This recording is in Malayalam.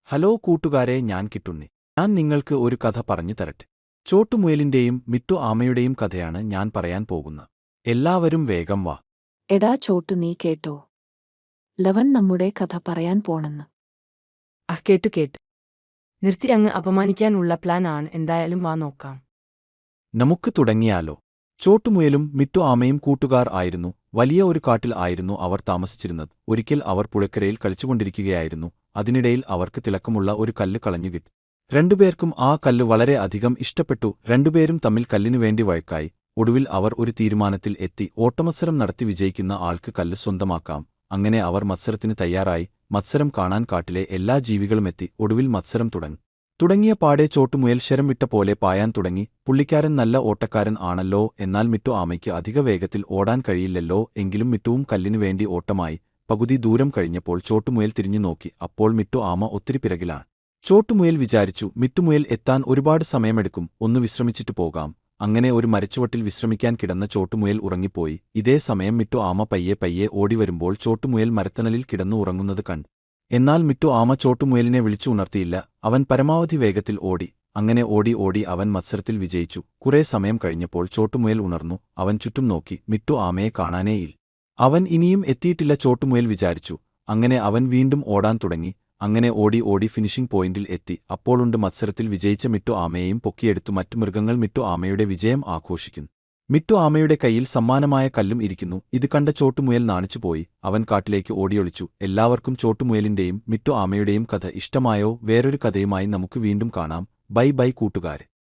ഹലോ കൂട്ടുകാരെ, ഞാൻ കിട്ടുണ്ണി. ഞാൻ നിങ്ങൾക്ക് ഒരു കഥ പറഞ്ഞു തരട്ടെ. ചോട്ടുമുയലിന്റെയും മിട്ടു ആമയുടെയും കഥയാണ് ഞാൻ പറയാൻ പോകുന്നത്. എല്ലാവരും വേഗം വാ. എടാ ചോട്ടു, നീ കേട്ടോ? ലവൻ നമ്മുടെ കഥ പറയാൻ പോണെന്ന്. കേട്ടു. നിർത്തി അങ്ങ് അപമാനിക്കാനുള്ള പ്ലാൻ ആണ്. എന്തായാലും വാ നോക്കാം. നമുക്ക് തുടങ്ങിയാലോ? ചോട്ടുമുയലും മിട്ടു ആമയും കൂട്ടുകാർ ആയിരുന്നു. വലിയ ഒരു കാട്ടിൽ ആയിരുന്നു അവർ താമസിച്ചിരുന്നത്. ഒരിക്കൽ അവർ പുഴക്കരയിൽ കളിച്ചുകൊണ്ടിരിക്കുകയായിരുന്നു. അതിനിടയിൽ അവർക്ക് തിളക്കമുള്ള ഒരു കല്ല് കളഞ്ഞുകിട്ടി. രണ്ടുപേർക്കും ആ കല്ല് വളരെ അധികം ഇഷ്ടപ്പെട്ടു. രണ്ടുപേരും തമ്മിൽ കല്ലിനുവേണ്ടി വഴക്കായി. ഒടുവിൽ അവർ ഒരു തീരുമാനത്തിൽ എത്തി. ഓട്ടമത്സരം നടത്തി വിജയിക്കുന്ന ആൾക്ക് കല്ല് സ്വന്തമാക്കാം. അങ്ങനെ അവർ മത്സരത്തിന് തയ്യാറായി. മത്സരം കാണാൻ കാട്ടിലെ എല്ലാ ജീവികളുമെത്തി. ഒടുവിൽ മത്സരം തുടങ്ങിയ പാടെ ചോട്ടുമുയൽ ശരം വിട്ട പോലെ പായാൻ തുടങ്ങി. പുള്ളിക്കാരൻ നല്ല ഓട്ടക്കാരൻ ആണല്ലോ. എന്നാൽ മിട്ടു ആമയ്ക്ക് അധിക വേഗത്തിൽ ഓടാൻ കഴിയില്ലല്ലോ. എങ്കിലും മിട്ടുവും കല്ലിനു വേണ്ടി ഓട്ടമായി. പകുതി ദൂരം കഴിഞ്ഞപ്പോൾ ചോട്ടുമുയൽ തിരിഞ്ഞു നോക്കി. അപ്പോൾ മിട്ടു ആമ ഒത്തിരി പിറകിലാണ്. ചോട്ടുമുയൽ വിചാരിച്ചു, മിട്ടുമുയൽ എത്താൻ ഒരുപാട് സമയമെടുക്കും, ഒന്ന് വിശ്രമിച്ചിട്ട് പോകാം. അങ്ങനെ ഒരു മരച്ചുവട്ടിൽ വിശ്രമിക്കാൻ കിടന്ന ചോട്ടുമുയൽ ഉറങ്ങിപ്പോയി. ഇതേ സമയം മിട്ടു ആമ പയ്യെ ഓടിവരുമ്പോൾ ചോട്ടുമുയൽ മരത്തണലിൽ കിടന്നു ഉറങ്ങുന്നത് കണ്ടു. എന്നാൽ മിട്ടു ആമ ചോട്ടുമുയലിനെ വിളിച്ചു ഉണർത്തിയില്ല. അവൻ പരമാവധി വേഗത്തിൽ ഓടി. അങ്ങനെ ഓടി അവൻ മത്സരത്തിൽ വിജയിച്ചു. കുറേ സമയം കഴിഞ്ഞപ്പോൾ ചോട്ടുമുയൽ ഉണർന്നു. അവൻ ചുറ്റും നോക്കി. മിട്ടു ആമയെ കാണാനേയില്ല. അവൻ ഇനിയും എത്തിയിട്ടില്ല, ചോട്ടുമുയൽ വിചാരിച്ചു. അങ്ങനെ അവൻ വീണ്ടും ഓടാൻ തുടങ്ങി. അങ്ങനെ ഓടി ഫിനിഷിംഗ് പോയിന്റിൽ എത്തി. അപ്പോളുണ്ട് മത്സരത്തിൽ വിജയിച്ച മിട്ടു ആമയെയും പൊക്കിയെടുത്തു മറ്റു മൃഗങ്ങൾ മിട്ടു ആമയുടെ വിജയം ആഘോഷിക്കുന്നു. മിട്ടു ആമയുടെ കയ്യിൽ സമ്മാനമായ കല്ലും ഇരിക്കുന്നു. ഇത് കണ്ട ചോട്ടുമുയൽ നാണിച്ചുപോയി. അവൻ കാട്ടിലേക്ക് ഓടിയൊളിച്ചു. എല്ലാവർക്കും ചോട്ടുമുയലിന്റെയും മിട്ടു ആമയുടെയും കഥ ഇഷ്ടമായോ? വേറൊരു കഥയുമായി നമുക്ക് വീണ്ടും കാണാം. ബൈ കൂട്ടുകാരെ.